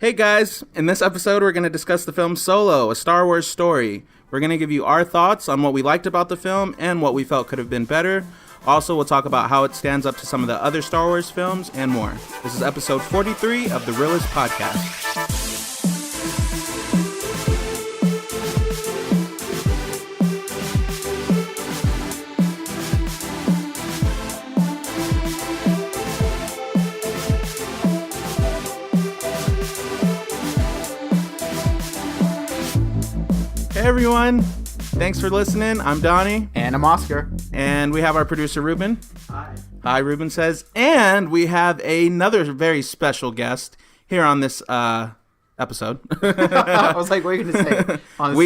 Hey guys, in this episode we're going to discuss the film Solo, a Star Wars story. We're going to give you our thoughts on what we liked about the film and what we felt could have been better. Also, we'll talk about how it stands up to some of the other Star Wars films and more. This is episode 43 of the Reel-ists podcast. Hey everyone, thanks for listening. I'm Donnie. And I'm Oscar. And we have our producer Ruben. Hi. Hi, Ruben says. And we have another very special guest here on this episode. I was like, what are you going to say? On the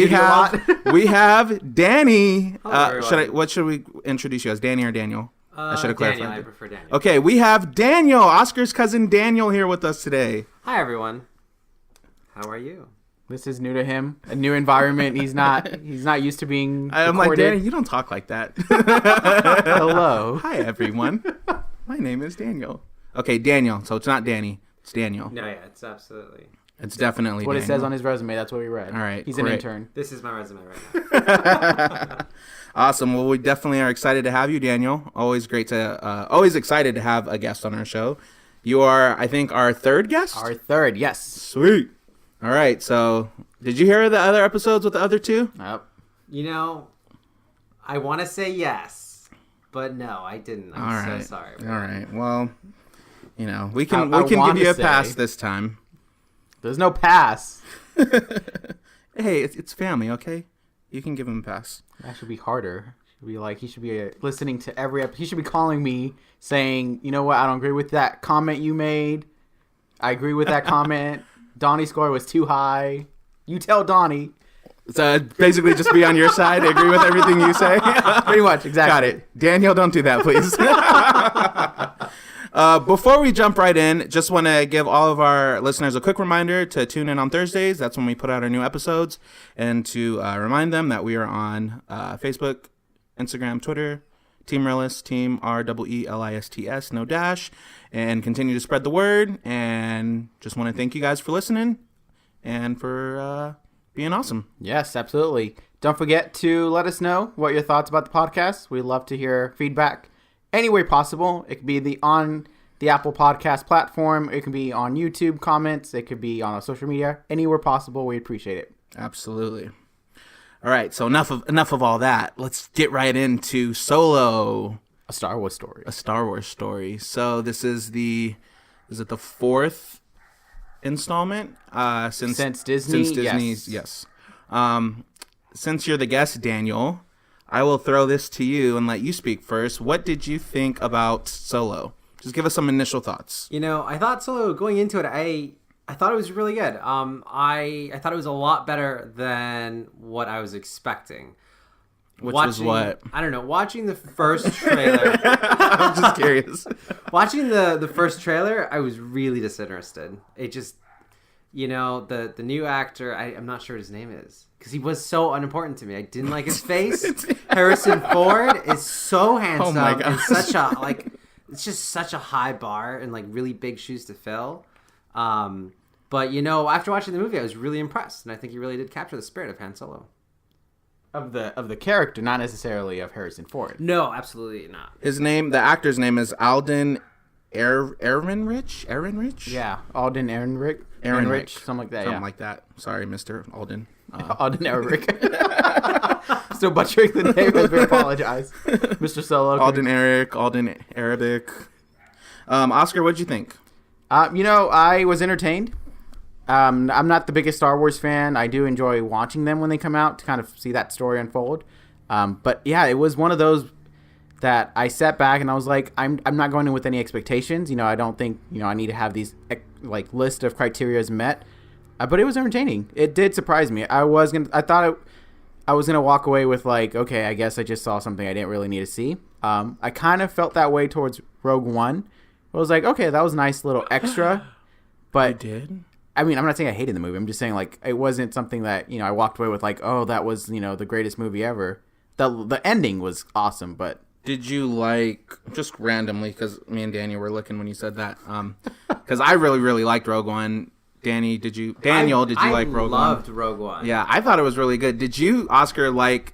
we have Danny. Hello, what should we introduce you as, Danny or Daniel? I should have clarified. Daniel, I prefer Daniel. Okay, we have Daniel, Oscar's cousin Daniel, here with us today. Hi everyone. How are you? This is new to him. A new environment. He's not used to being I'm recorded. like, Danny, you don't talk like that. Hello. Hi, everyone. My name is Daniel. Okay, Daniel. So it's not Danny. It's Daniel. No, yeah, it's absolutely. It's definitely What Daniel. it says on his resume. That's what we read. All right, He's great. an intern. This is my resume right now. Awesome. Well, we definitely are excited to have you, Daniel. Always excited to have a guest on our show. You are, I think, our third guest? Our third, yes. Sweet. All right. So did you hear the other episodes with the other two? Yep. You know, I want to say yes, but no, I didn't. I'm so sorry. All right. Well, we can I give wanna you a say- pass this time. There's no pass. Hey, it's family, okay? You can give him a pass. That should be harder. He should be listening to every episode. He should be calling me saying, you know what, I don't agree with that comment you made. I agree with that comment. Donnie's score was too high. You tell Donnie. So basically just be on your side, agree with everything you say. Pretty much, exactly. Got it. Daniel, don't do that, please. Before we jump right in, just want to give all of our listeners a quick reminder to tune in on Thursdays. That's when we put out our new episodes. And to remind them that we are on Facebook, Instagram, Twitter, Team Reel-ists, Team REELISTS, no dash. And continue to spread the word. And just want to thank you guys for listening and for being awesome. Yes, absolutely. Don't forget to let us know what your thoughts about the podcast. We'd love to hear feedback any way possible. It could be on the Apple Podcast platform. It can be on YouTube comments. It could be on social media. Anywhere possible, we appreciate it. Absolutely. All right, so enough of all that. Let's get right into Solo, A Star Wars story. a Star Wars story. So this is the fourth installment since Disney's yes. Since you're the guest, Daniel, I will throw this to you and let you speak first. What did you think about Solo? Just give us some initial thoughts. You know, I thought Solo, going into it, I thought it was really good. I thought it was a lot better than what I was expecting. Was what? I don't know. Watching the first trailer. I'm just curious. Watching the first trailer, I was really disinterested. It just, the new actor, I'm not sure what his name is, because he was so unimportant to me. I didn't like his face. Harrison Ford is so handsome. Oh my and gosh. such a, it's just such a high bar and really big shoes to fill. But after watching the movie, I was really impressed, and I think he really did capture the spirit of Han Solo. Of the character, not necessarily of Harrison Ford. No, absolutely not. The actor's name is Alden Ehrenreich? Ehrenreich? Yeah, Alden Ehrenreich. Ehrenreich. Something like that, Something like that. Sorry, Mr. Alden. Alden Ehrenreich. Still butchering the name, as we apologize. Mr. Solo. Alden Eric, Alden Arabic. Oscar, what'd you think? I was entertained. I'm not the biggest Star Wars fan. I do enjoy watching them when they come out to kind of see that story unfold. But yeah, it was one of those that I sat back and I was like, I'm not going in with any expectations. I don't think, I need to have these list of criterias met. But it was entertaining. It did surprise me. I thought I was going to walk away with okay, I guess I just saw something I didn't really need to see. I kind of felt that way towards Rogue One. I was like, okay, that was a nice little extra. But You did? I mean, I'm not saying I hated the movie. I'm just saying it wasn't something that, I walked away with oh, that was, the greatest movie ever. The ending was awesome, but Did you just randomly, because me and Daniel were looking when you said that, because I really, really liked Rogue One. Daniel, did you like Rogue One? I loved Rogue One. Yeah, I thought it was really good. Did you, Oscar, like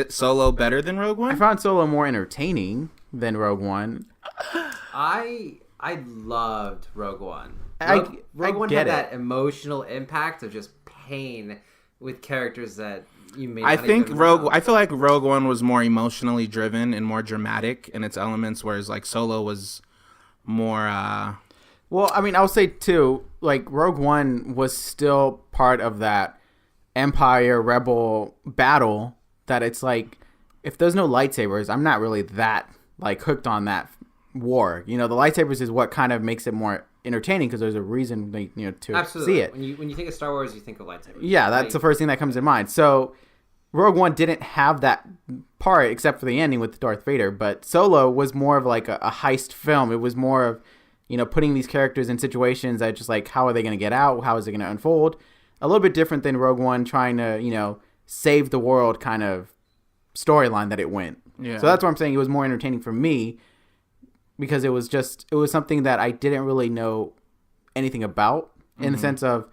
Solo better than Rogue One? I found Solo more entertaining than Rogue One. I loved Rogue One. Rogue One get had it. that emotional impact of just pain with characters that you may. I not think even know. I feel like Rogue One was more emotionally driven and more dramatic in its elements, whereas like Solo was more. Well, I mean, I'll say too, like Rogue One was still part of that Empire Rebel battle. That it's like, if there's no lightsabers, I'm not really that like hooked on that war. You know, the lightsabers is what kind of makes it more entertaining because there's a reason to Absolutely. see it. When you think of Star Wars, you think of lightsabers. Yeah, that's the first thing that comes to mind. So Rogue One didn't have that part except for the ending with Darth Vader, but Solo was more of like a heist film. It was more of, putting these characters in situations that just like, how are they going to get out? How is it going to unfold? A little bit different than Rogue One trying to, save the world kind of storyline that it went. Yeah. So that's why I'm saying it was more entertaining for me because it was something that I didn't really know anything about in the sense of,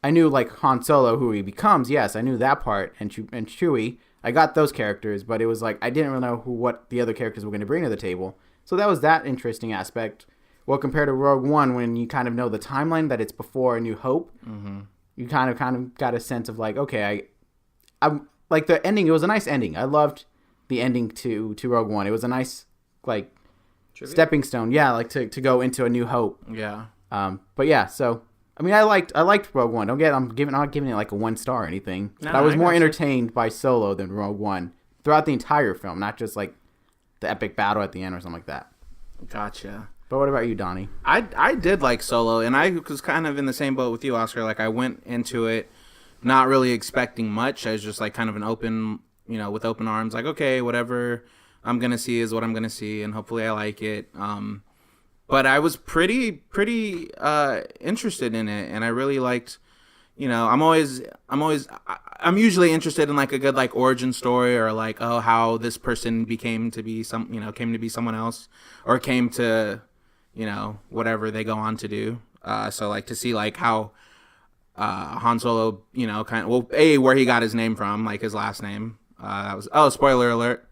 I knew like Han Solo, who he becomes. Yes, I knew that part, and Chewie. I got those characters, but it was like I didn't really know what the other characters were going to bring to the table. So that was that interesting aspect. Well, compared to Rogue One, when you kind of know the timeline that it's before A New Hope, you kind of got a sense of like, okay, I like the ending. It was a nice ending. I loved the ending to Rogue One. It was a nice like stepping stone. Yeah, like to go into A New Hope. Yeah. But yeah, so. I mean, I liked Rogue One. I'm not giving it like a 1 star or anything. No, but I was I more got you. entertained by Solo than Rogue One throughout the entire film, not just like the epic battle at the end or something like that. Gotcha. But what about you, Donnie? I did like Solo, and I was kind of in the same boat with you, Oscar. Like I went into it not really expecting much. I was just like kind of an open, with open arms, like okay, whatever I'm gonna see is what I'm gonna see, and hopefully I like it. But I was pretty interested in it, and I really liked. I'm usually interested in like a good like origin story or like how this person came to be someone else or came to whatever they go on to do. So like to see like how Han Solo where he got his name from, like his last name. That was spoiler alert.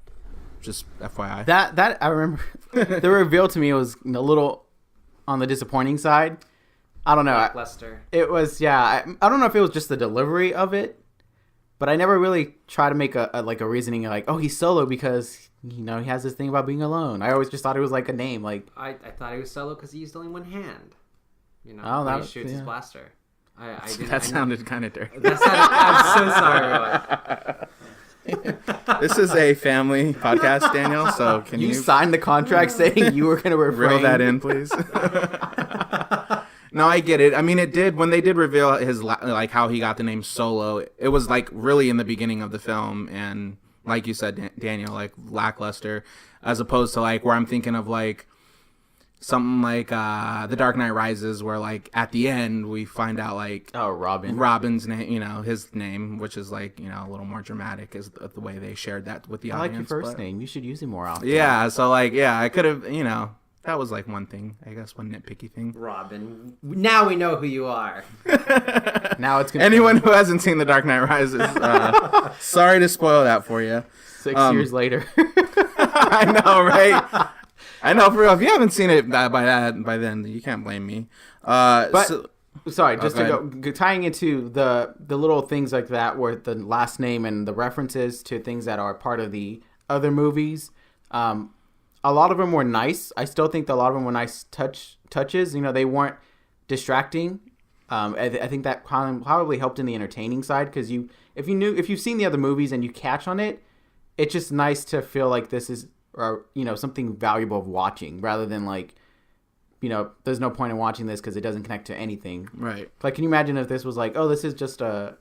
Just FYI. That I remember the reveal to me was a little on the disappointing side. I don't know. Lackluster. It was I don't know if it was just the delivery of it, but I never really try to make a reasoning like, oh, he's Solo because he has this thing about being alone. I always just thought it was like a name. Like I thought he was Solo because he used only one hand. Oh, when that he shoots his blaster. That sounded kind of dirty. I'm so sorry. This is a family podcast, Daniel. So can you signed the contract saying you were going to refrain? reel that in, please? No, I get it. I mean, it did when they did reveal his like how he got the name Solo. It was like really in the beginning of the film, and like you said, Daniel, like lackluster, as opposed to like where I'm thinking of like something like The Dark Knight Rises, where like at the end we find out like Robin's name, his name, which is like a little more dramatic, is the way they shared that with the audience. I like your first name. You should use it more often. Yeah, so like I could have that was like one thing, I guess, one nitpicky thing. Robin. Now we know who you are. Now it's anyone who hasn't seen The Dark Knight Rises. Sorry to spoil that for you. 6 years later. I know, right? I know, for real. If you haven't seen it by then, you can't blame me. Sorry, just to go tying into the little things like that, where the last name and the references to things that are part of the other movies. A lot of them were nice. I still think that a lot of them were nice touches. They weren't distracting. I think that probably helped in the entertaining side because if you've seen the other movies and you catch on it, it's just nice to feel like this is something valuable of watching rather than like, there's no point in watching this because it doesn't connect to anything. Right. Like, can you imagine if this was like, oh, this is just a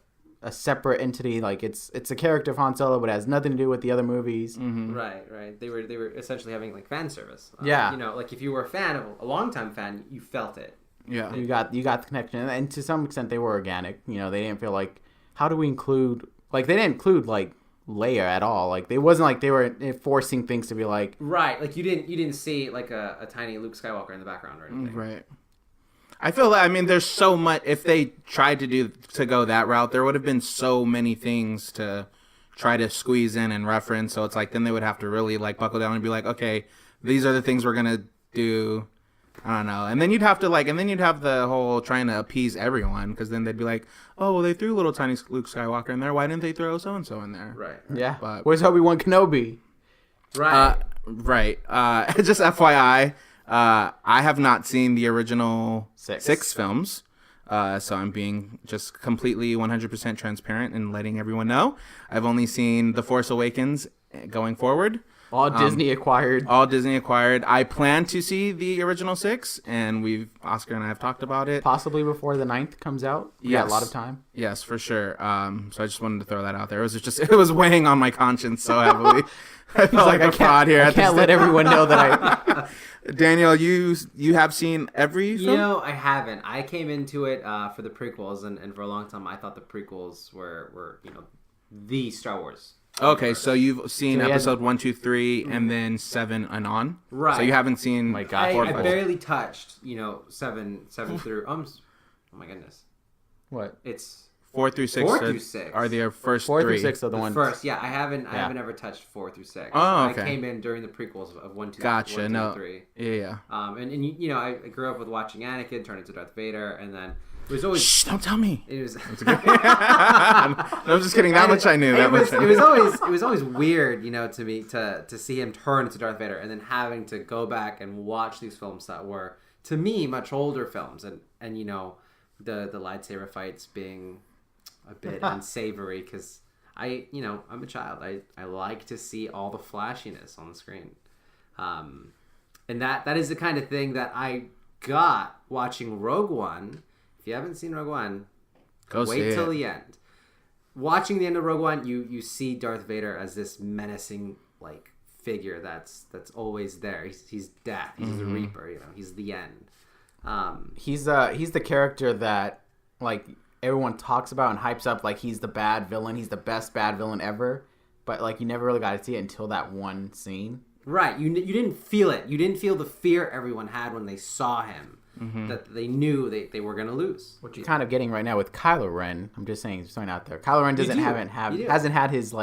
separate entity, like it's a character of Han Solo, but it has nothing to do with the other movies. Mm-hmm. Right. They were essentially having like fan service. Yeah. Like if you were a longtime fan, you felt it. Yeah. You got the connection, and to some extent they were organic. They didn't feel like, how do we include, like they didn't include like Leia at all. Like it wasn't like they were forcing things to be like, right. Like you didn't see like a tiny Luke Skywalker in the background or anything. Right. I feel I mean, there's so much. If they tried to go that route, there would have been so many things to try to squeeze in and reference. So it's like then they would have to really like buckle down and be like, okay, these are the things we're gonna do. I don't know. And then you'd have to and then you'd have the whole trying to appease everyone because then they'd be like, oh, well, they threw little tiny Luke Skywalker in there. Why didn't they throw so and so in there? Right. Yeah. But where's Obi-Wan Kenobi? Right. Right. Just FYI, I have not seen the original six films. So I'm being just completely 100% transparent and letting everyone know. I've only seen The Force Awakens going forward. All Disney acquired. All Disney acquired. I plan to see the original 6, and Oscar and I have talked about it. Possibly before the 9th comes out. Yeah, a lot of time. Yes, for sure. So I just wanted to throw that out there. It was weighing on my conscience so heavily. I felt like a fraud here. I can't let everyone know that I... Daniel, you have seen every film? You know, I haven't. I came into it for the prequels, and for a long time I thought the prequels were the Star Wars. Okay, so you've seen episode 1, 2, 3, and then 7 and on. Right. So you haven't seen. Oh my God, I barely touched 7 through. Oh my goodness. What? It's 4 through 6. 4 through 6 are the first 4 3. through 6 are the ones. First, yeah. I haven't ever touched 4 through 6. Oh, okay. I came in during the prequels of 1, 2, Gotcha. 1, 2, No. 3. Yeah. And I grew up with watching Anakin turn into Darth Vader, and then it was always. Shh! Don't tell me. It was. No, I'm just kidding. That much I knew. It was always weird, to me to see him turn into Darth Vader, and then having to go back and watch these films that were to me much older films, and the lightsaber fights being a bit unsavory because I'm a child. I like to see all the flashiness on the screen, and that is the kind of thing that I got watching Rogue One. If you haven't seen Rogue One, wait till the end. Watching the end of Rogue One, you see Darth Vader as this menacing figure that's always there. He's death. He's the Reaper. He's the end. He's the character that everyone talks about and hypes up like he's the bad villain. He's the best bad villain ever. But you never really got to see it until that one scene. Right. You didn't feel it. You didn't feel the fear everyone had when they saw him. Mm-hmm. That they knew they were going to lose. What you're kind of getting right now with Kylo Ren. I'm just saying, throwing out there. Kylo Ren hasn't had his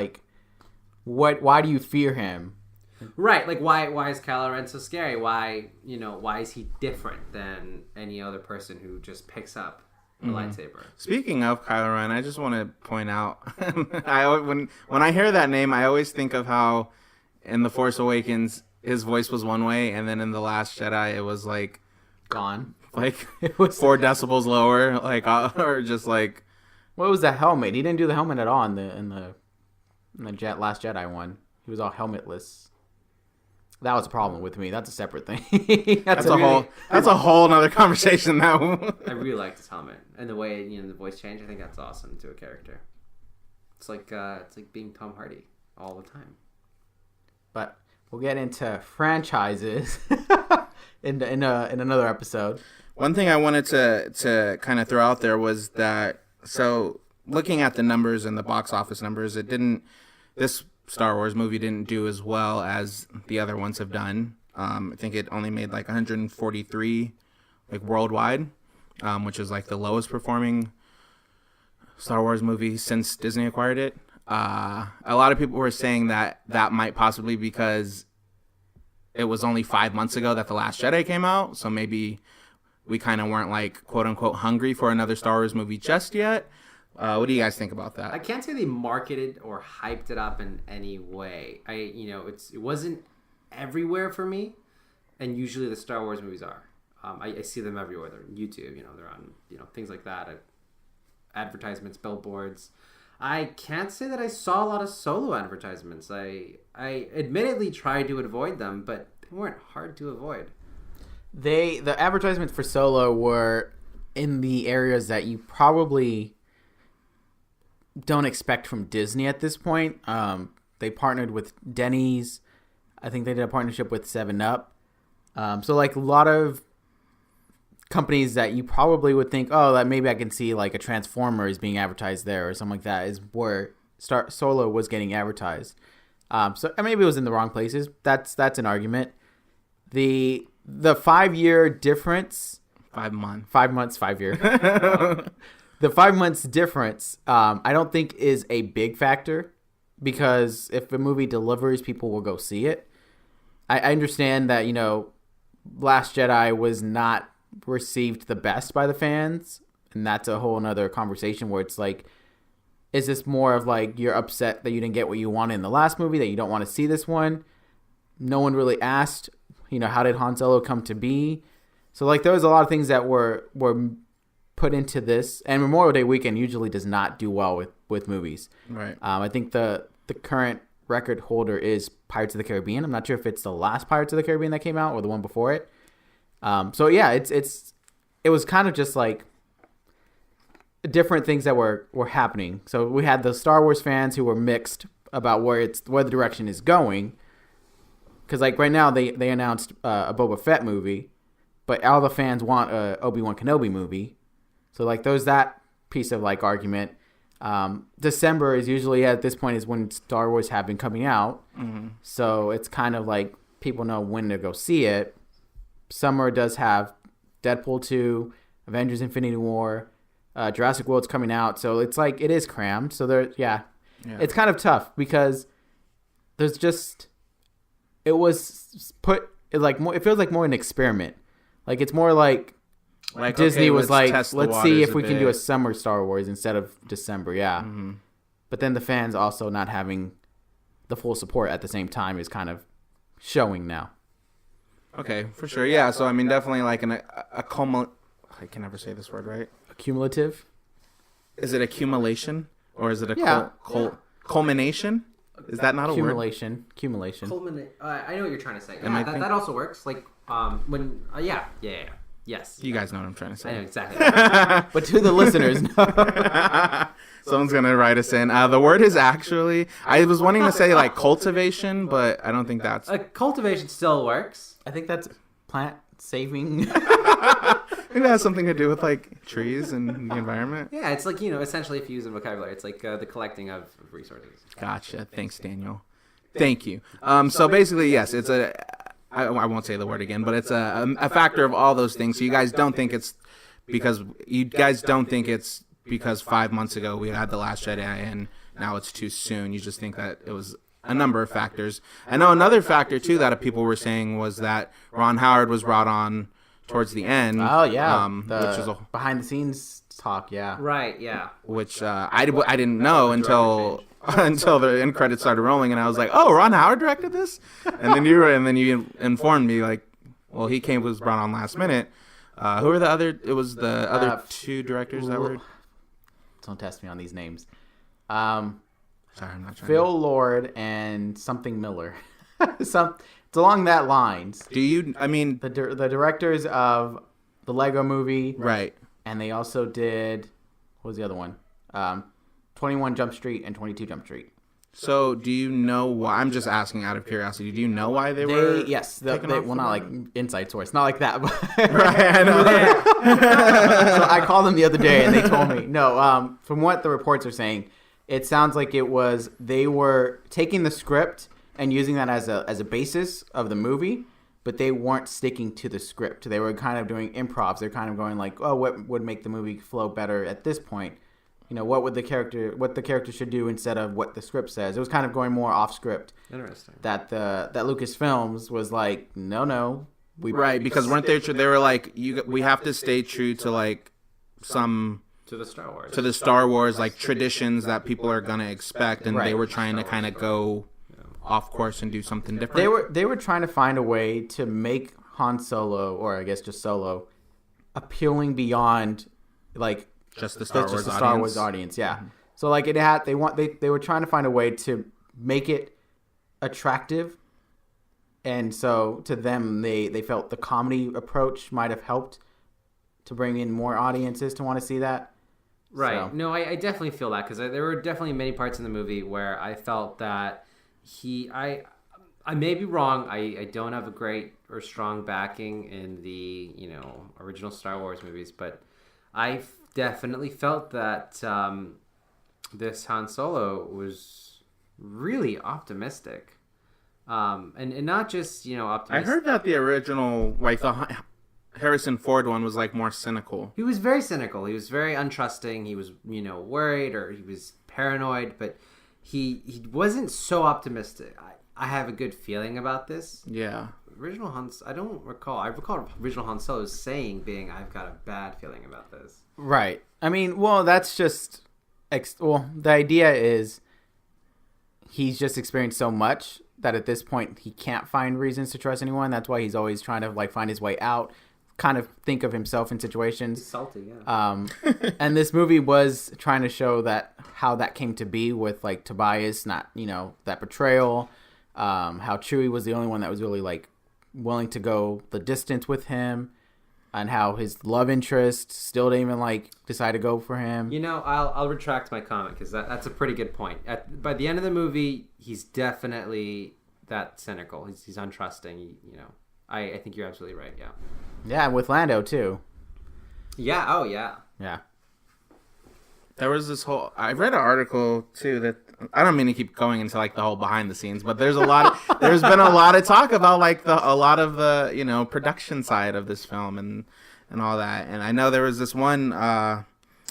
why do you fear him? Right. Why is Kylo Ren so scary? Why is he different than any other person who just picks up a lightsaber? Speaking of Kylo Ren, I just want to point out, when I hear that name, I always think of how in The Force Awakens his voice was one way, and then in The Last Jedi it was gone. It was 4 decibels lower, or just what was that helmet? He didn't do the helmet at all in the Last Jedi one. He was all helmetless. That was a problem with me. That's a separate thing. That's a whole nother conversation. I really liked his helmet and the way the voice change. I think that's awesome to a character. It's like being Tom Hardy all the time. But we'll get into franchises in another episode. One thing I wanted to kind of throw out there was that, so looking at the numbers and the box office numbers, this Star Wars movie didn't do as well as the other ones have done. I think it only made 143 worldwide, which is the lowest performing Star Wars movie since Disney acquired it. A lot of people were saying that might possibly because it was only 5 months ago that The Last Jedi came out, so maybe we kind of weren't quote unquote hungry for another Star Wars movie just yet. What do you guys think about that? I can't say they marketed or hyped it up in any way. It wasn't everywhere for me, and usually the Star Wars movies are. I see them everywhere. They're on YouTube. They're on things like that. Advertisements, billboards. I can't say that I saw a lot of Solo advertisements. I admittedly tried to avoid them, but they weren't hard to avoid. The advertisements for Solo were in the areas that you probably don't expect from Disney at this point. They partnered with Denny's. I think they did a partnership with 7-Up. So a lot of companies that you probably would think, oh, that maybe I can see a Transformers being advertised there or something like that, is where Solo was getting advertised. So maybe it was in the wrong places. That's an argument. The 5-year difference 5 months. 5 months, 5 year. The 5 months difference, I don't think is a big factor, because if a movie delivers, people will go see it. I understand that, Last Jedi was not received the best by the fans, and that's a whole nother conversation where it's like, is this more of like you're upset that you didn't get what you wanted in the last movie, that you don't want to see this one? No one really asked, how did Han Solo come to be? So like there was a lot of things that were put into this, and Memorial Day weekend usually does not do well with movies. Right. I think the current record holder is Pirates of the Caribbean. I'm not sure if it's the last Pirates of the Caribbean that came out or the one before it. So yeah, it was kind of just like different things that were happening. So we had the Star Wars fans who were mixed about where the direction is going. Because like right now they announced a Boba Fett movie, but all the fans want a Obi-Wan Kenobi movie. So like there's that piece of like argument. December is usually at this point is when Star Wars have been coming out. Mm-hmm. So it's kind of like people know when to go see it. Summer does have Deadpool 2, Avengers Infinity War, Jurassic World's coming out. So it's like it is crammed. So it's kind of tough because there's just, it was put like more, it feels like more an experiment. Like it's more like Disney was like, let's see if we can do a summer Star Wars instead of December. Yeah. Mm-hmm. But then the fans also not having the full support at the same time is kind of showing now. Okay, for sure. Yeah. So, I mean, definitely like I can never say this word right. Accumulative? Is it accumulation or is it a culmination? Is that not a word? Accumulation. I know what you're trying to say. Yeah, that also works. Like, when, yeah. Yes. You guys know what I'm trying to say. I know exactly. But to the listeners, no. Someone's going to write us in. The word is actually, I was wanting to say like cultivation, but I don't think that's. Cultivation still works. I think that's plant saving. It has something to do with like trees and the environment. Yeah, it's like, essentially if you use in vocabulary, it's like the collecting of resources. Gotcha. Thanks, Daniel. Thank you. So basically, yes, it's I won't say the word again, but it's a factor of all those things. So you guys don't think it's because 5 months ago we had The Last Jedi and now it's too soon. You just think that it was a number of factors. I know another factor too that people were saying was that Ron Howard was brought on towards the end. Oh yeah, which is behind the scenes talk. Yeah, right. Yeah, which I didn't know until the end credits started rolling, and I was like, "Oh, Ron Howard directed this," and then you informed me like, "Well, he was brought on last minute." Who were the other? It was the other two directors that were. Don't test me on these names. Sorry, I'm not trying. Phil Lord and something Miller. It's along that lines. Do you? I mean, the directors of the Lego Movie, right? And they also did, what was the other one? 21 Jump Street and 22 Jump Street. So, do you know why? I'm just asking out of curiosity. Do you know why they were? Yes. Well, not like inside source, not like that. But right. I know that. So I called them the other day, and they told me no. From what the reports are saying, it sounds like it was they were taking the script and using that as a basis of the movie, but they weren't sticking to the script. They were kind of doing improvs. They're kind of going like, oh, what would make the movie flow better at this point? What the character should do instead of what the script says. It was kind of going more off script. Interesting. That Lucasfilms was like, no, because weren't they were like, we have to stay true to like some. To the Star Wars. To the Star Wars, like, traditions that people are going to expect, and they were trying to kind of go off course and do something different. They were trying to find a way to make Han Solo, or I guess just Solo, appealing beyond, like, just the Star Wars audience. Yeah. Mm-hmm. So, like, they were trying to find a way to make it attractive, and so to them, they felt the comedy approach might have helped to bring in more audiences to want to see that. Right. So. No, I definitely feel that because there were definitely many parts in the movie where I felt that I may be wrong. I don't have a great or strong backing in the original Star Wars movies, but I definitely felt that this Han Solo was really optimistic, and not just optimistic. I heard that the original Harrison Ford one was like more cynical. He was very cynical. He was very untrusting. He was, worried or he was paranoid, but he wasn't so optimistic. I have a good feeling about this. Yeah. Original I don't recall. I recall original Han Solo saying, I've got a bad feeling about this. Right. I mean, well, that's just... the idea is he's just experienced so much that at this point he can't find reasons to trust anyone. That's why he's always trying to like find his way out, kind of think of himself in situations. He's salty, yeah. And this movie was trying to show that how that came to be with like Tobias, not, that betrayal, how Chewie was the only one that was really like willing to go the distance with him, and how his love interest still didn't even like decide to go for him. I'll retract my comment because that's a pretty good point. By the end of the movie, he's definitely that cynical. He's untrusting. I think you're absolutely right. Yeah. Yeah, with Lando too. Yeah. Oh yeah. Yeah. There was this whole... I read an article, too, that... I don't mean to keep going into, like, the whole behind the scenes, but there's been a lot of talk about, like, a lot of the, production side of this film and all that. And I know there was this one...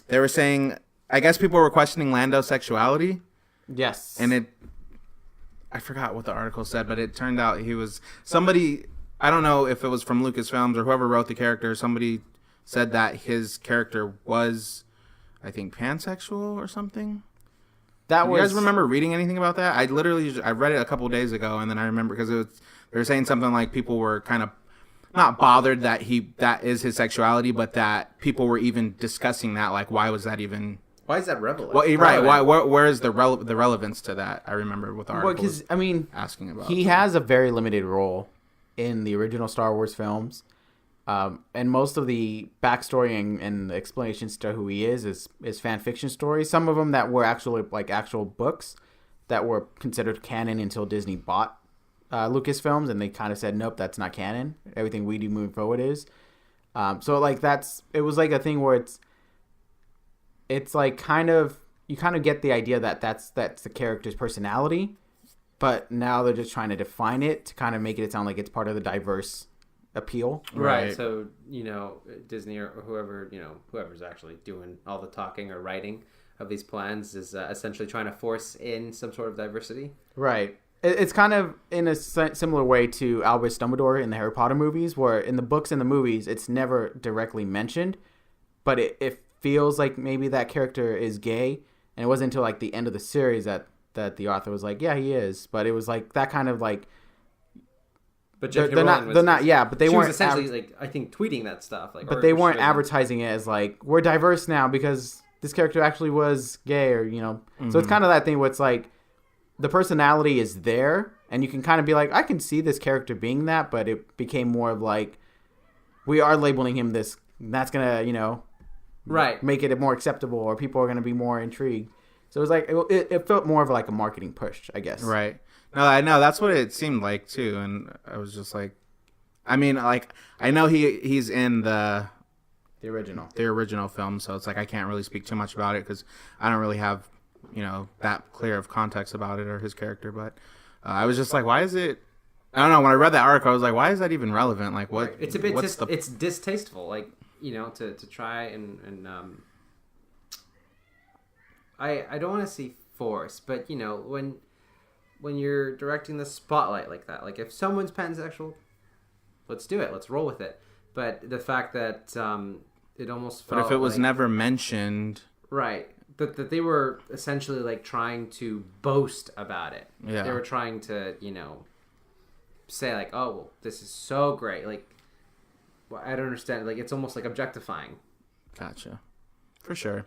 they were saying... I guess people were questioning Lando's sexuality. Yes. And I forgot what the article said, but it turned out he was... Somebody... I don't know if it was from Lucasfilms or whoever wrote the character. Somebody said that his character was... I think pansexual or something. You guys remember reading anything about that? I read it a couple of days ago, and then I remember because they were saying something like people were kind of not bothered that is his sexuality, but that people were even discussing that. Like, why is that relevant? Well, right. Where is the relevance to that? I remember with the article. Well, because asking about he has a very limited role in the original Star Wars films. And most of the backstory and explanations to who he is fan fiction stories. Some of them that were actually like actual books that were considered canon until Disney bought Lucasfilms, and they kind of said, nope, that's not canon. Everything we do moving forward is. So like it was like a thing where it's like you kind of get the idea that that's the character's personality, but now they're just trying to define it to kind of make it sound like it's part of the diverse appeal. Right. So, Disney or whoever, whoever's actually doing all the talking or writing of these plans is essentially trying to force in some sort of diversity. Right. It's kind of in a similar way to Albus Dumbledore in the Harry Potter movies, where in the books and the movies, it's never directly mentioned, but it feels like maybe that character is gay. And it wasn't until like the end of the series that the author was like, yeah, he is. But it was like that kind of like, but they're not. Yeah, but they weren't essentially I think tweeting that stuff. But they weren't advertising it as like we're diverse now because this character actually was gay, or Mm-hmm. So it's kind of that thing where it's like the personality is there, and you can kind of be like, I can see this character being that, but it became more of like we are labeling him this. And that's gonna right make it more acceptable, or people are gonna be more intrigued. So it was like it felt more of like a marketing push, I guess. Right. No, I know that's what it seemed like too, and I was just like, I mean, like I know he's in the original film, so it's like I can't really speak too much about it because I don't really have that clear of context about it or his character. But I was just like, why is it? I don't know. When I read that article, I was like, why is that even relevant? Like, what? It's a bit. It's distasteful. Like to try and I don't want to say force, but when you're directing the spotlight like that, like if someone's pansexual, let's do it. Let's roll with it. But the fact that it almost felt But if it was never mentioned... Right. That they were essentially like trying to boast about it. Yeah. They were trying to, say like, oh, well, this is so great. Like, well, I don't understand. Like, it's almost like objectifying. Gotcha. For sure.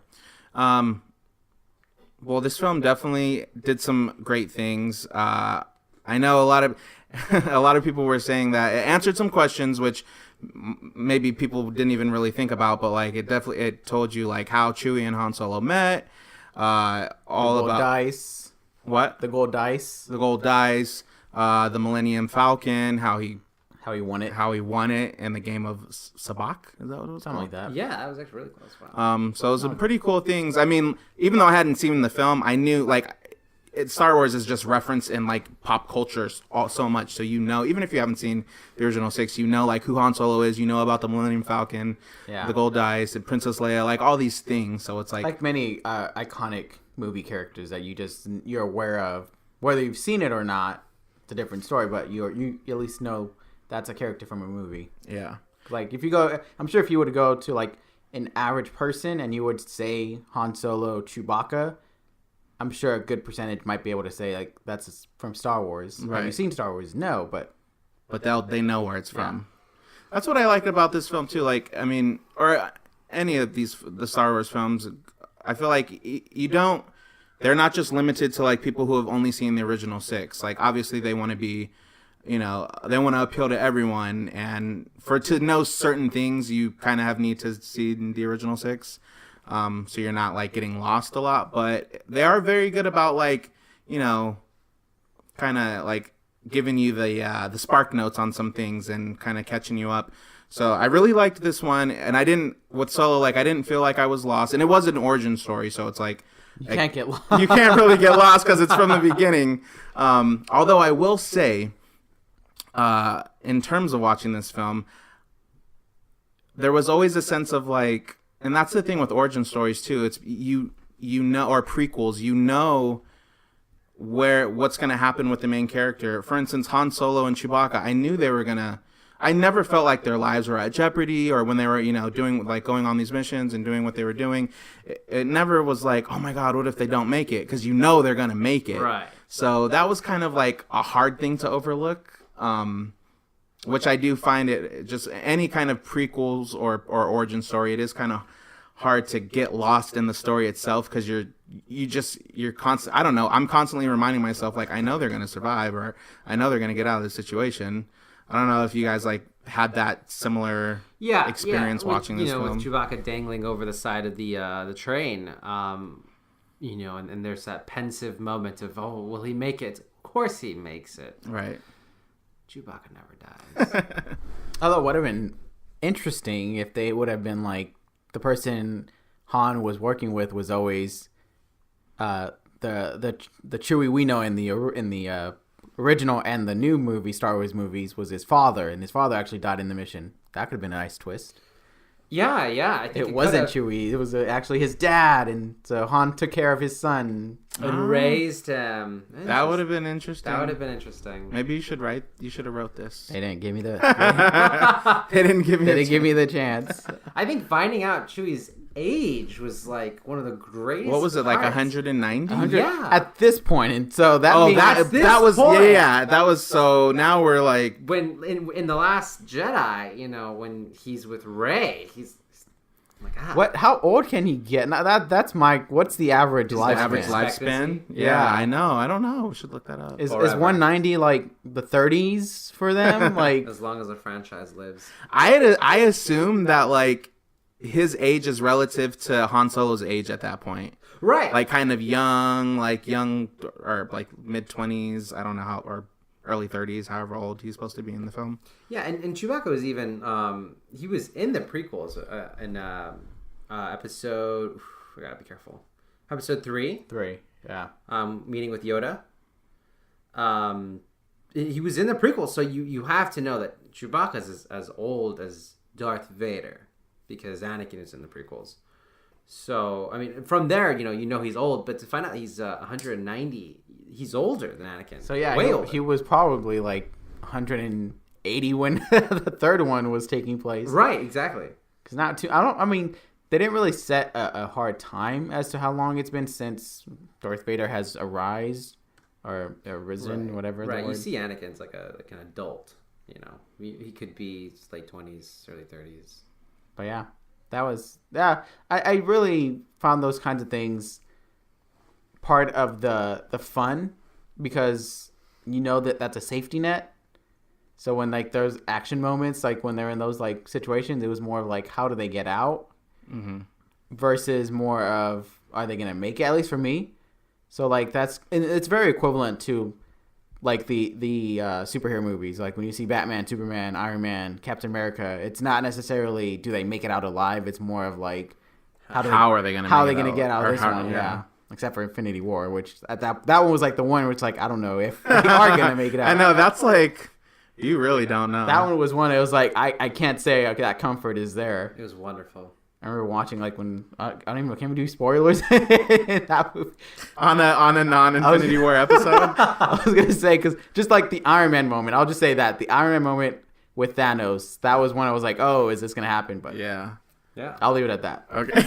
Well, this film definitely did some great things. I know a lot of people were saying that it answered some questions, which maybe people didn't even really think about. But like, it told you like how Chewie and Han Solo met. All about dice. What? The gold dice. The gold dice. The Millennium Falcon. How he won it in the game of Sabak. Is that what it was? Something like that. Yeah, that was actually really close. Wow. So it was some pretty cool things. I mean, even though I hadn't seen the film, I knew like Star Wars is just referenced in like pop culture so much, so even if you haven't seen the original 6, like who Han Solo is, about the Millennium Falcon, the Gold Dice, and Princess Leia, like all these things. So it's like many iconic movie characters that you're aware of, whether you've seen it or not. It's a different story, but you at least know that's a character from a movie. Yeah. Like if you go, I'm sure if you were to go to like an average person and you would say Han Solo, Chewbacca, I'm sure a good percentage might be able to say like that's from Star Wars. Right. Have you seen Star Wars? No, but they know where it's from. That's what I liked about this film too. Like, I mean, or any of the Star Wars films, I feel like they're not just limited to like people who have only seen the original 6. Like obviously they want to be, they want to appeal to everyone, and to know certain things you kind of need to see the original 6. So you're not like getting lost a lot, but they are very good about like, kind of like giving you the spark notes on some things and kind of catching you up. So I really liked this one, and I didn't feel like I was lost, and it was an origin story, so it's like you can't get lost. You can't really get lost because it's from the beginning. Although I will say, in terms of watching this film, there was always a sense of like, and that's the thing with origin stories too. It's or prequels, what's going to happen with the main character. For instance, Han Solo and Chewbacca, I knew they were going to, I never felt like their lives were at jeopardy, or when they were, doing like going on these missions and doing what they were doing. It never was like, oh my God, what if they don't make it? Because they're going to make it. Right. So that was kind of like a hard thing to overlook, which I do find it just any kind of prequels or origin story, it is kind of hard to get lost in the story itself, because you're constant. I don't know. I'm constantly reminding myself like, I know they're going to survive, or I know they're going to get out of this situation. I don't know if you guys like had that similar experience watching this film. With Chewbacca dangling over the side of the train, and there's that pensive moment of, oh, will he make it? Of course he makes it. Right. Chewbacca never dies. Although it would have been interesting if they would have been like, the person Han was working with was always the Chewie we know in the original and the new Star Wars movies was his father, and his father actually died in the mission. That could have been a nice twist. Yeah. I think it wasn't Chewie. It was actually his dad, and so Han took care of his son and raised him. That would have been interesting. Maybe you should have wrote this. They didn't give me the. They didn't give me the chance. I think finding out Chewie's age was like one of the greatest. What was it, like 190? Yeah. At this point, and so that that was so. Now we're like, when in the Last Jedi, when he's with Rey, he's like, what? How old can he get? Now that's what's the average lifespan? Average lifespan? Yeah, I know. I don't know. We should look that up. Is 190 like the 30s for them? Like as long as the franchise lives. I assume that like his age is relative to Han Solo's age at that point. Right. Like kind of young or like mid-20s, I don't know how, or early 30s, however old he's supposed to be in the film. Yeah, and Chewbacca was even, he was in the prequels in episode, I gotta be careful, episode 3. 3, yeah. Meeting with Yoda. He was in the prequels, so you have to know that Chewbacca's as old as Darth Vader, because Anakin is in the prequels. So, I mean, from there, he's old, but to find out he's 190, he's older than Anakin. So, yeah, way older. He was probably like 180 when the third one was taking place. Right, exactly. Because they didn't really set a hard time as to how long it's been since Darth Vader has arisen, right. Whatever the word. You see Anakin's like an adult, He could be late 20s, early 30s. But yeah, that was I really found those kinds of things part of the fun, because that's a safety net. So when like there's action moments, like when they're in those like situations, it was more of like, how do they get out, versus more of, are they gonna make it? At least for me. So like it's very equivalent to like the superhero movies, like when you see Batman, Superman, Iron Man, Captain America, it's not necessarily do they make it out alive, it's more of like how are they gonna get out of this one. except for Infinity War, which that one was like the one which like I don't know if they are gonna make it out. I know that's like you really don't know. That one was one. It was like I can't say that comfort is there. It was wonderful. I remember watching like when I don't even know. Can we do spoilers? That movie? On a non-Infinity War episode. I was gonna say because just like the Iron Man moment, I'll just say that the Iron Man moment with Thanos, that was when I was like, oh, is this gonna happen? But Yeah. I'll leave it at that. Okay.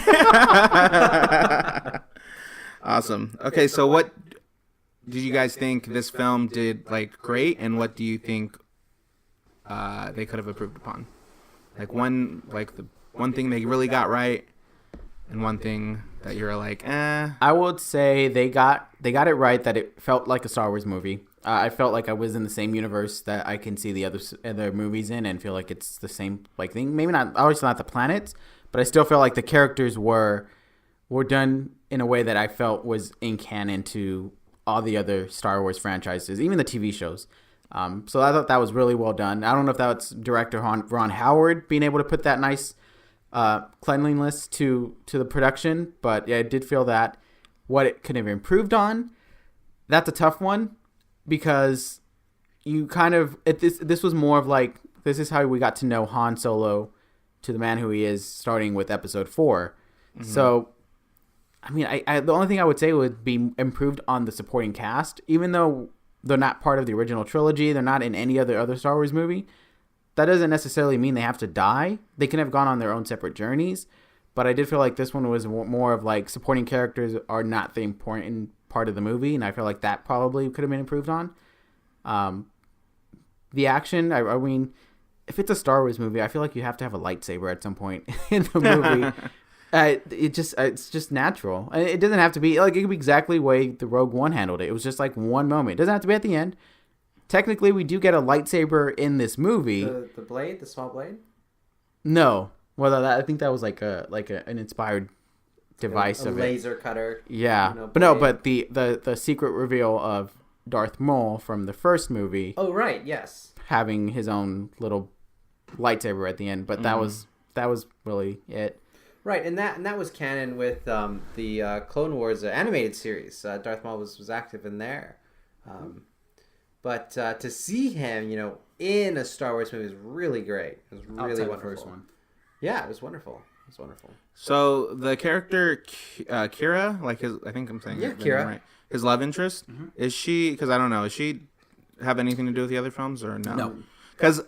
Awesome. Okay, so what did you guys think this film did like great, and what do you think they could have improved upon? The one thing they really got right, and one thing that you're like, eh. I would say they got it right that it felt like a Star Wars movie. I felt like I was in the same universe that I can see the other movies in, and feel like it's the same like thing. Maybe not, obviously not the planets, but I still felt like the characters were done in a way that I felt was in canon to all the other Star Wars franchises, even the TV shows. So I thought that was really well done. I don't know if that's director Ron Howard being able to put that nice cleanliness to the production, but yeah, I did feel that what it could have improved on. That's a tough one because you kind of this was more of like this is how we got to know Han Solo to the man who he is, starting with Episode 4. Mm-hmm. So, I mean, I the only thing I would say would be improved on the supporting cast, even though they're not part of the original trilogy, they're not in any other Star Wars movie. That doesn't necessarily mean they have to die. They can have gone on their own separate journeys. But I did feel like this one was more of like supporting characters are not the important part of the movie, and I feel like that probably could have been improved on. The action, I mean, if it's a Star Wars movie, I feel like you have to have a lightsaber at some point in the movie. It's just natural. And it doesn't have to be like it could be exactly the way the Rogue One handled it. It was just like one moment. It doesn't have to be at the end. Technically, we do get a lightsaber in this movie. The blade, the small blade. No, well, I think that was like an inspired device a of laser cutter. Yeah, but the secret reveal of Darth Maul from the first movie. Oh right, yes. Having his own little lightsaber at the end, but that was really it. Right, and that was canon with the Clone Wars animated series. Darth Maul was active in there. But to see him, in a Star Wars movie is really great. It was really Outside wonderful. The first one. Yeah, it was wonderful. It was wonderful. So the character Kira, like I think I'm saying Kira, right. His love interest, is she? Because I don't know. Is she have anything to do with the other films or no? No. Because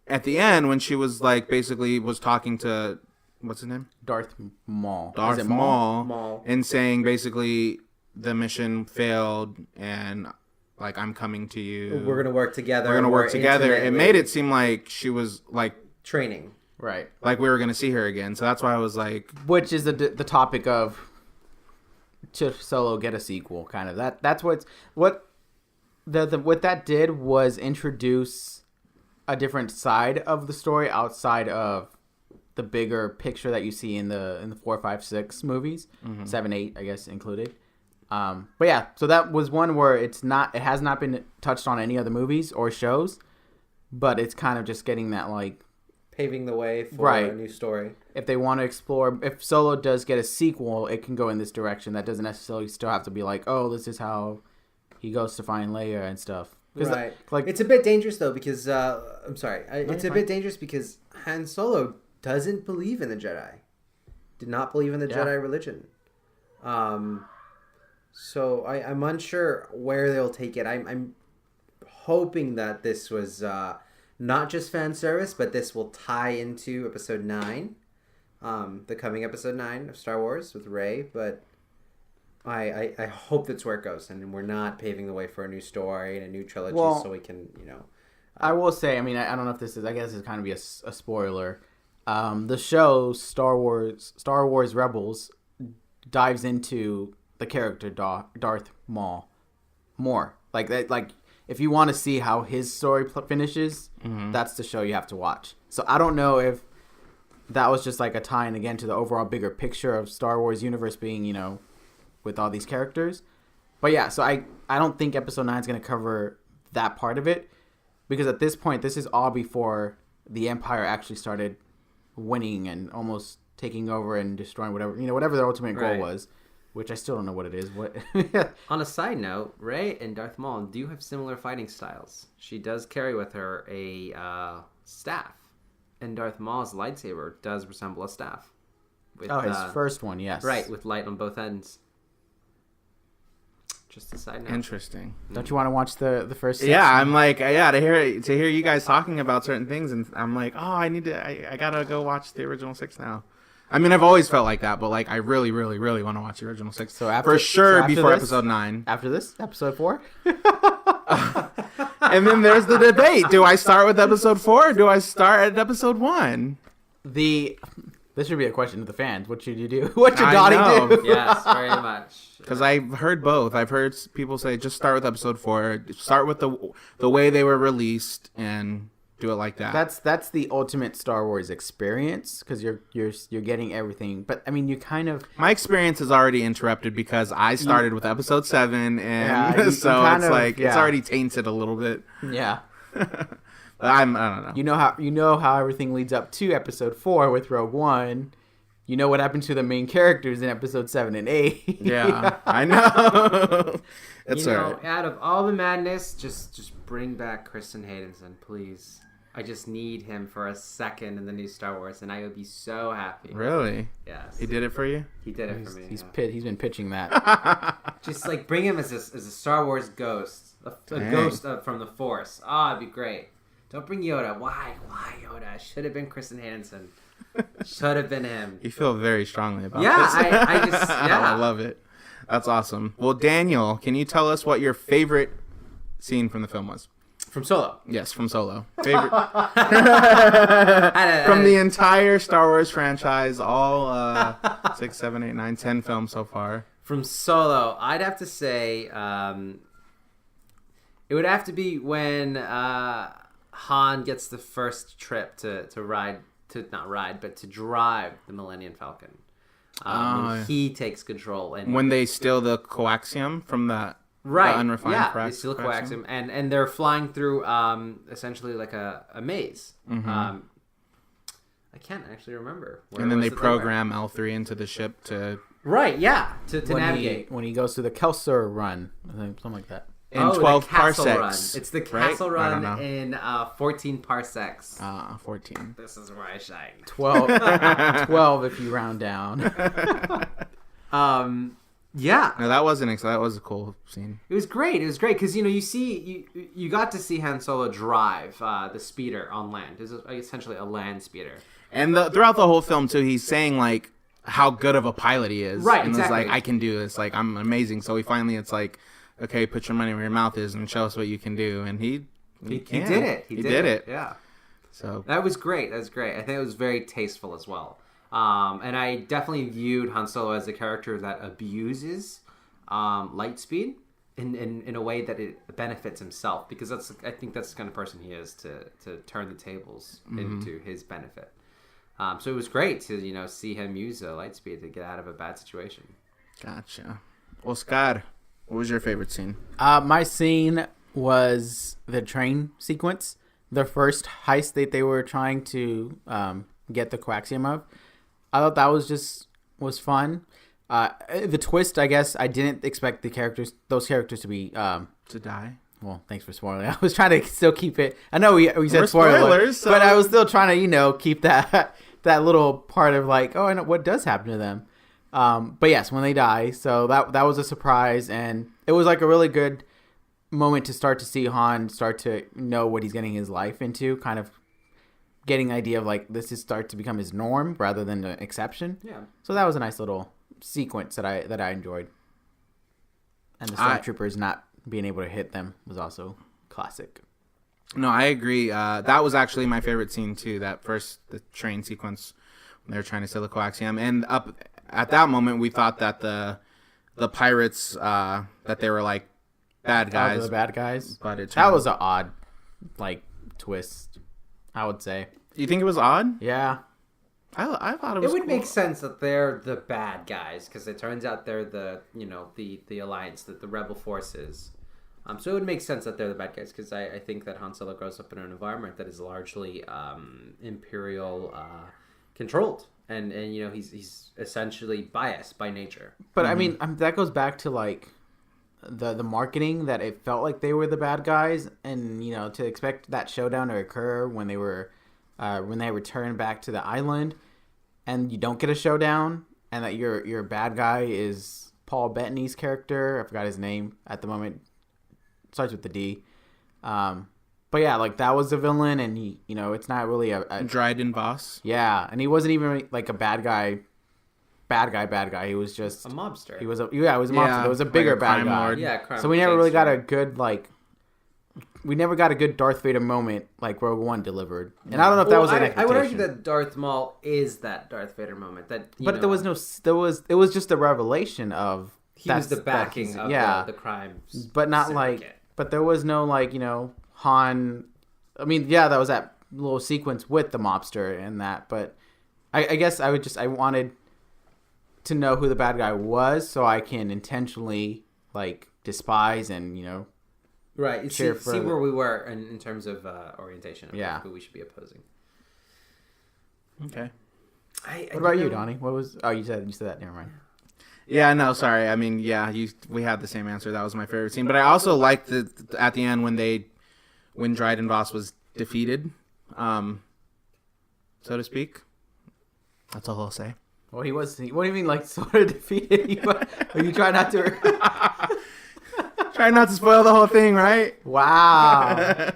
at the end, when she was like basically was talking to what's his name? Darth Maul. Darth Is it Maul? Maul. And saying basically the mission failed and like I'm coming to you. We're gonna work together. We're gonna work together. It made it seem like she was like training. Right. Like we were gonna see her again. So that's why I was like, which is the topic of should Solo get a sequel? Kind of that's what that did was introduce a different side of the story outside of the bigger picture that you see in the 4, 5, 6 movies, 7, 8, I guess included. But yeah, so that was one where it has not been touched on any other movies or shows, but it's kind of just getting that like paving the way for a new story. If they want to explore, if Solo does get a sequel, it can go in this direction. That doesn't necessarily still have to be like, oh, this is how he goes to find Leia and stuff. Right. Like it's a bit dangerous though because I'm sorry, it's a bit dangerous because Han Solo doesn't believe in the Jedi. Did not believe in the Jedi religion. So I'm unsure where they'll take it. I'm hoping that this was not just fan service, but this will tie into Episode 9, the coming Episode 9 of Star Wars with Rey. But I hope that's where it goes, and we're not paving the way for a new story and a new trilogy, so we can I will say, I mean, I don't know if this is. I guess it's kind of be a spoiler. The show Star Wars Rebels dives into the character Darth Maul more. Like that, like if you want to see how his story finishes, that's the show you have to watch. So I don't know if that was just like a tie-in again to the overall bigger picture of Star Wars universe being, with all these characters. But yeah, so I don't think Episode 9 is going to cover that part of it because at this point, this is all before the Empire actually started winning and almost taking over and destroying whatever their ultimate goal was which I still don't know what it is. What? On a side note, Rey and Darth Maul do have similar fighting styles. She does carry with her a staff, and Darth Maul's lightsaber does resemble a staff. With, his first one, yes. Right, with light on both ends. Just a side note. Interesting. Don't you want to watch the first? Six? Yeah, I'm like, to hear you guys talking about certain things, and I'm like, oh, I gotta go watch the original 6 now. I mean, I've always felt like that, but like, I really, really, really want to watch the original 6. So after, for sure, after before this, episode 9. After this, episode 4. And then there's the debate: do I start with episode 4 or do I start at episode 1? This should be a question to the fans. What should you do? What should Donnie do? Yes, very much. Because I've heard both. I've heard people say just start with episode 4. Start with the way they were released and do it like that. That's the ultimate Star Wars experience because you're getting everything. But I mean, you kind of my experience is already interrupted because I started with episode 7, and you so kind it's of, like it's already tainted a little bit. Yeah. I don't know. You know how everything leads up to episode 4 with Rogue One. You know what happened to the main characters in episode 7 and 8. Yeah, I know. It's alright. Out of all the madness, just bring back Kristen Haydenson, please. I just need him for a second in the new Star Wars, and I would be so happy. Really? Yes. He did it for you? He did it for me. He's been pitching that. Just like bring him as a Star Wars ghost, a ghost from the Force. It'd be great. Don't bring Yoda. Why Yoda? Should have been Kristen Hansen. Should have been him. You feel very strongly about this. I just I love it. That's awesome. Well, Daniel, can you tell us what your favorite scene from the film was? From Solo. Yes, from Solo. Favorite from the entire Star Wars franchise, all 6, 7, 8, 9, 10 films so far. From Solo, I'd have to say it would have to be when Han gets the first trip to drive the Millennium Falcon. When he takes control and when they steal the coaxium from the unrefined they steal the coaxium and they're flying through essentially like a maze. Mm-hmm. I can't actually remember. And then they program L3 into the ship to navigate. When he goes through the Kelso run, I think, something like that. In 12 parsecs. Run. It's the castle run in 14 parsecs. 14. This is where I shine. 12 if you round down. Yeah. No, that was a cool scene. It was great. It was great because you got to see Han Solo drive the speeder on land. It was essentially a land speeder. And throughout the whole film too, he's saying like how good of a pilot he is. Right. And exactly. it's like I can do this. Like I'm amazing. So it's like, okay, put your money where your mouth is and show us what you can do. And he did it. He did it. Yeah. So that was great. I think it was very tasteful as well. And I definitely viewed Han Solo as a character that abuses light speed in a way that it benefits himself, because I think that's the kind of person he is to turn the tables into his benefit. So it was great to see him use light speed to get out of a bad situation. Gotcha. Oscar, what was your favorite scene? My scene was the train sequence, the first heist that they were trying to get the coaxium of. I thought that was fun. The twist, I guess, I didn't expect those characters to be to die. Well, thanks for spoiling. I was trying to still keep it. I know we said spoilers, so... but I was still trying to keep that little part of like, oh, I know what does happen to them. But yes, when they die, so that was a surprise, and it was like a really good moment to start to see Han start to know what he's getting his life into, kind of getting the idea of like this is start to become his norm rather than the exception. Yeah. So that was a nice little sequence that I enjoyed. And the stormtroopers not being able to hit them was also classic. No, I agree. That was actually my favorite scene too. The train sequence when they were trying to steal the coaxium, and up at that moment we thought that the pirates that they were like bad guys. The bad guys. But that was an odd twist, I would say. You think it was odd? Yeah. I thought it was. It would cool. make sense that they're the bad guys because it turns out they're the alliance, that the rebel forces. So it would make sense that they're the bad guys because I think that Han Solo grows up in an environment that is largely Imperial controlled, and he's essentially biased by nature. But I mean, that goes back to like the marketing, that it felt like they were the bad guys, and to expect that showdown to occur when they return back to the island, and you don't get a showdown, and that your bad guy is Paul Bettany's character. I forgot his name at the moment. Starts with the D. But yeah, like that was the villain, and he, it's not really a Dryden Voss. Yeah, and he wasn't even like a bad guy. He was just A mobster. He was a mobster. It was a bigger like a bad crime guy. lord. Yeah, crime So we never really got a gangster. good Darth Vader moment like Rogue One delivered. And I don't know if that was an I would argue expectation. that Darth Maul is that Darth Vader moment. But there was it was just a revelation of he was the backing of the crime. But not syndicate. but there was no Han. I mean, yeah, that was that little sequence with the mobster and that. But I guess I wanted to know who the bad guy was, so I can intentionally despise and Right. See where we were in terms of orientation of who we should be opposing. Okay. What about you, Donnie? What was? Oh, you said that. Never mind. Yeah, no, sorry. I mean, yeah, we had the same answer. That was my favorite scene. But I also liked at the end when Dryden Voss was defeated, so to speak. That's all I'll say. Well, he was. What do you mean, sort of defeated? Are you trying not to? Try not to spoil the whole thing, right? Wow.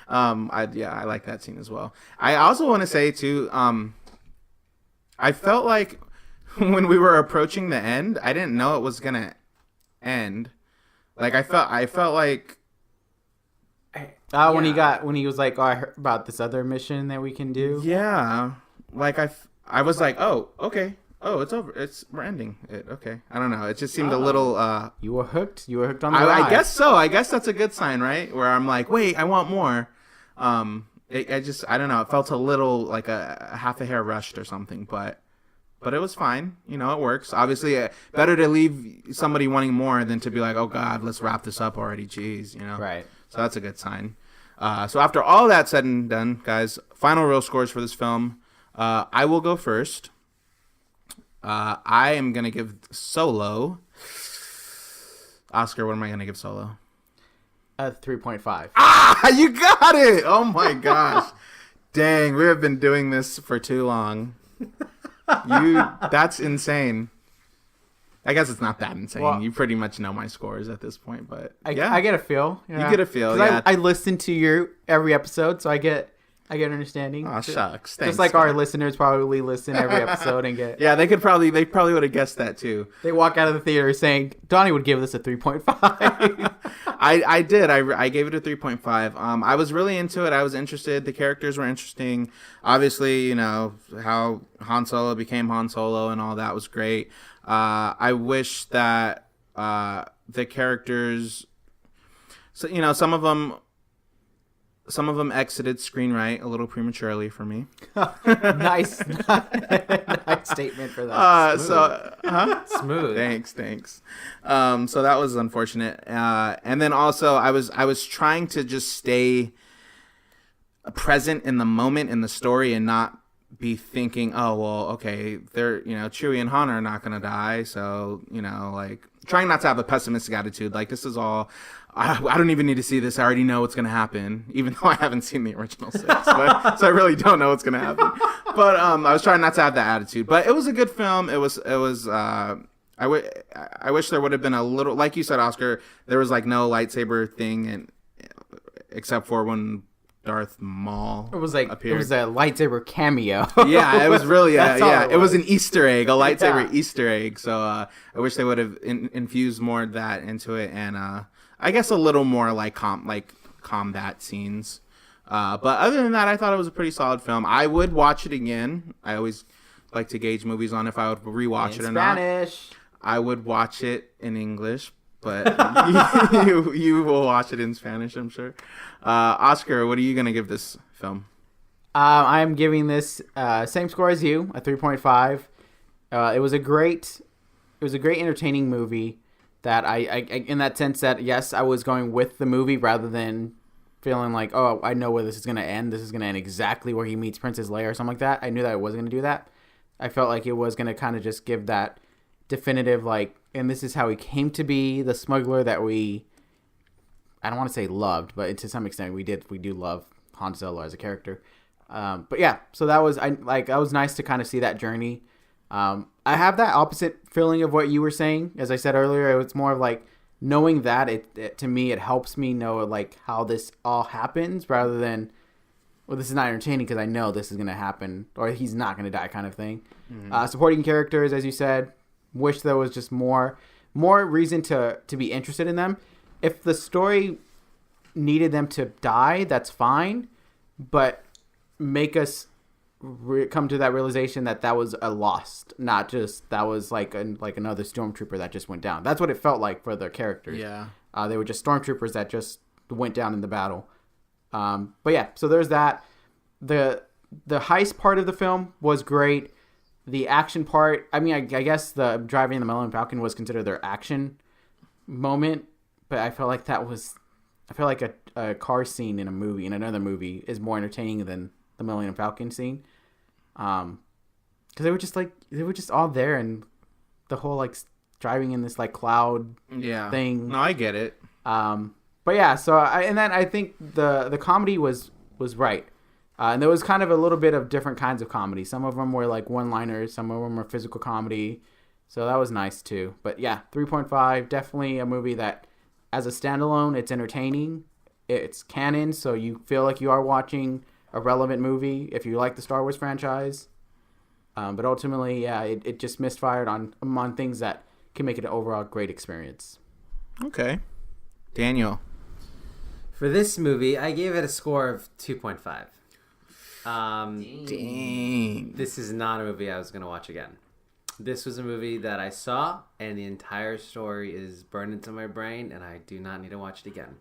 I like that scene as well. I also want to say too, I felt like when we were approaching the end, I didn't know it was gonna end. Like I felt like When he was like, "Oh, I heard about this other mission that we can do." Yeah, like I was like, oh, okay, oh, it's over, we're ending it, okay. I don't know, it just seemed a little. You were hooked. You were hooked on the ride. I guess so. I guess that's a good sign, right? Where I'm like, wait, I want more. I don't know. It felt a little like a half a hair rushed or something, but it was fine. It works. Obviously, better to leave somebody wanting more than to be like, oh God, let's wrap this up already. Jeez, Right. So that's a good sign. So after all that said and done, guys, final real scores for this film. I will go first. I am gonna give Solo. Oscar, what am I gonna give Solo? 3.5. Ah, you got it! Oh my gosh. Dang, we have been doing this for too long. That's insane. I guess it's not that insane. Well, you pretty much know my scores at this point, but I get a feel. You get a feel, 'Cause yeah. I listen to your every episode, so I get an understanding. Oh, shucks. Thanks, Just like our listeners probably listen every episode and get. Yeah, they probably would have guessed that too. They walk out of the theater saying, Donnie would give this a 3.5. I did. I gave it a 3.5. I was really into it. I was interested. The characters were interesting. Obviously, how Han Solo became Han Solo and all that was great. I wish that the characters, so some of them exited screen right a little prematurely for me. Nice statement for that. Smooth. Thanks. So that was unfortunate. And then also I was trying to just stay present in the moment in the story and not be thinking, oh well, okay, they're Chewie and Han are not gonna die, so trying not to have a pessimistic attitude. Like this is all. I don't even need to see this. I already know what's going to happen, even though I haven't seen the original 6. So I really don't know what's going to happen. But I was trying not to have that attitude. But it was a good film. It was. I wish there would have been a little, like you said, Oscar. There was no lightsaber thing, except for when Darth Maul. It was appeared. It was a lightsaber cameo. Yeah, it was really It was an Easter egg, a lightsaber Easter egg. So I wish they would have infused more of that into it, and I guess a little more combat scenes. But other than that, I thought it was a pretty solid film. I would watch it again. I always like to gauge movies on if I would rewatch it or Spanish. not. I would watch it in English, but you will watch it in Spanish, I'm sure. Oscar, what are you gonna give this film? I'm giving this same score as you, a 3.5. It was a great entertaining movie. That I in that sense that yes, I was going with the movie rather than feeling like, oh, I know where this is going to end. This is going to end exactly where he meets Princess Leia or something like that. I knew that it wasn't going to do that. I felt like it was going to kind of just give that definitive, like, and this is how he came to be the smuggler that I don't want to say loved, but to some extent we do love Han Solo as a character. But yeah, so that was nice to kind of see that journey. I have that opposite feeling of what you were saying. As I said earlier, it was more of like knowing that it to me, it helps me know like how this all happens rather than, well, this is not entertaining because I know this is going to happen or he's not going to die kind of thing. Mm-hmm. Supporting characters, as you said, wish there was just more reason to be interested in them. If the story needed them to die, that's fine, but make us come to that realization that was a loss, not just that was like another stormtrooper that just went down. That's what it felt like for the characters. Yeah, they were just stormtroopers that just went down in the battle. But yeah, so there's that. The heist part of the film was great. The action part, I mean, I guess the driving the Millennium Falcon was considered their action moment, but I felt like a car scene in another movie is more entertaining than the Millennium Falcon scene. Because they were just all there, and the whole like driving in this like cloud thing. No, I get it. But yeah, so I think the comedy was right. And there was kind of a little bit of different kinds of comedy. Some of them were like one-liners. Some of them were physical comedy. So that was nice too. But yeah, 3.5, definitely a movie that as a standalone, it's entertaining. It's canon, so you feel like you are watching a relevant movie if you like the Star Wars franchise. But ultimately, yeah, it just misfired on things that can make it an overall great experience. Okay. Daniel. For this movie, I gave it a score of 2.5. Dang. This is not a movie I was going to watch again. This was a movie that I saw, and the entire story is burned into my brain, and I do not need to watch it again.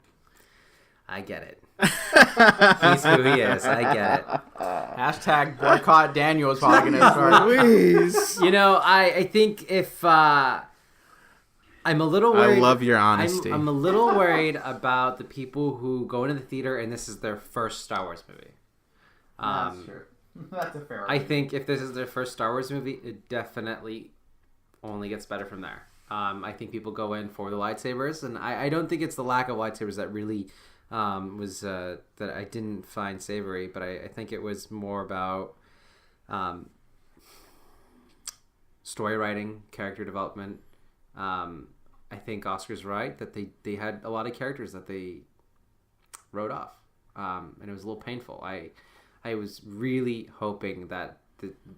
I get it. This movie is. I get it. Hashtag boycott Daniel is probably going to start. You know, I think if... I'm a little worried. I love your honesty. I'm a little worried about the people who go into the theater and this is their first Star Wars movie. That's true. That's a fair I think if this is their first Star Wars movie, it definitely only gets better from there. I think people go in for the lightsabers, and I don't think it's the lack of lightsabers that really was that I didn't find savory, but I think it was more about story writing, character development. I think Oscar's right that they had a lot of characters that they wrote off, and it was a little painful. I was really hoping that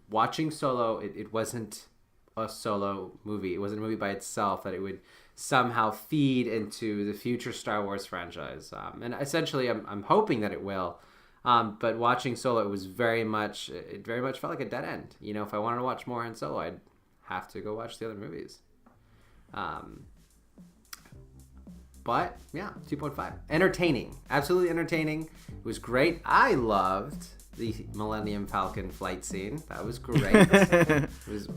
watching Solo, it wasn't a Solo movie. It wasn't a movie by itself, that it would somehow feed into the future Star Wars franchise. And essentially, I'm hoping that it will. But watching Solo, it very much felt like a dead end. You know, if I wanted to watch more Han Solo, I'd have to go watch the other movies. But yeah, 2.5. Entertaining. Absolutely entertaining. It was great. I loved the Millennium Falcon flight scene. That was great.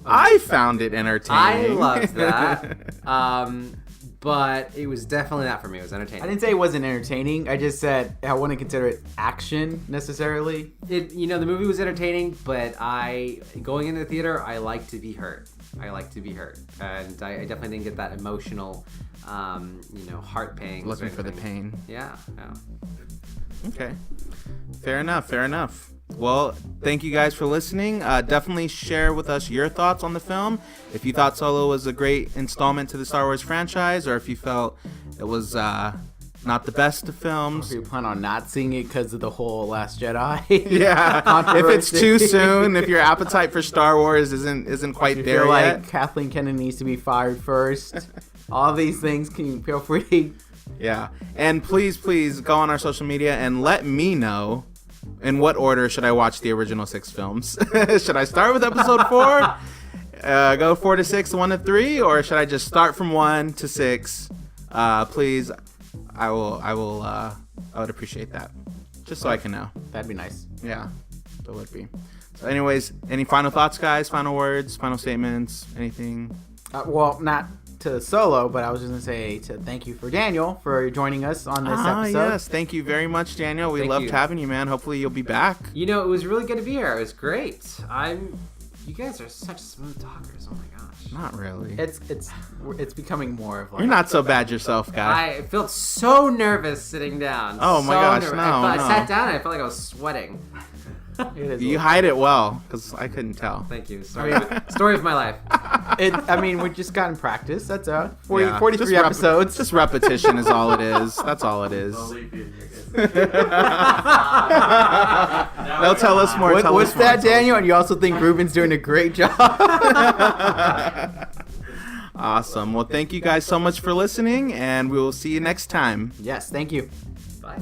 I found it entertaining. I loved that. But it was definitely not for me. It was entertaining. I didn't say it wasn't entertaining. I just said I wouldn't consider it action necessarily. The movie was entertaining, but going into the theater, I like to be hurt. And I definitely didn't get that emotional, heart pangs. Looking for the pain. Yeah. Okay. Fair enough. Well, thank you guys for listening. Definitely share with us your thoughts on the film. If you thought Solo was a great installment to the Star Wars franchise, or if you felt it was not the best of films. Or if you plan on not seeing it because of the whole Last Jedi. Yeah. If it's too soon, if your appetite for Star Wars isn't quite if there you feel yet. like Kathleen Kennedy needs to be fired first. All these things, can you feel free? Yeah. And please go on our social media and let me know in what order should I watch the original 6 films. Should I start with episode 4? Go 4 to 6, 1 to 3, or should I just start from 1 to 6? Please, I would appreciate that. Just so I can know. That'd be nice. Yeah, that would be. So anyways, any final thoughts, guys? Final words, final statements, anything? Well, not to Solo, but I was just going to say thank you for Daniel for joining us on this episode. Yes, thank you very much, Daniel. We Thank loved you. having you, man. Hopefully you'll be back. It was really good to be here. It was great. I'm You guys are such smooth talkers. Oh my gosh. Not really. It's becoming more of like. You're not so bad yourself, guy. I felt so nervous sitting down. Oh my gosh, no, I no. sat down and I felt like I was sweating. You hide it well, because I couldn't tell. Thank you. Story of my life. I mean, we've just gotten practice. That's 40, Yeah. 43 Just episodes. Just repetition is all it is. That's all it is. They'll tell us more. What's that, Daniel? And you also think Ruben's doing a great job? Awesome. Well, thank you guys so much for listening, and we will see you next time. Yes, thank you. Bye.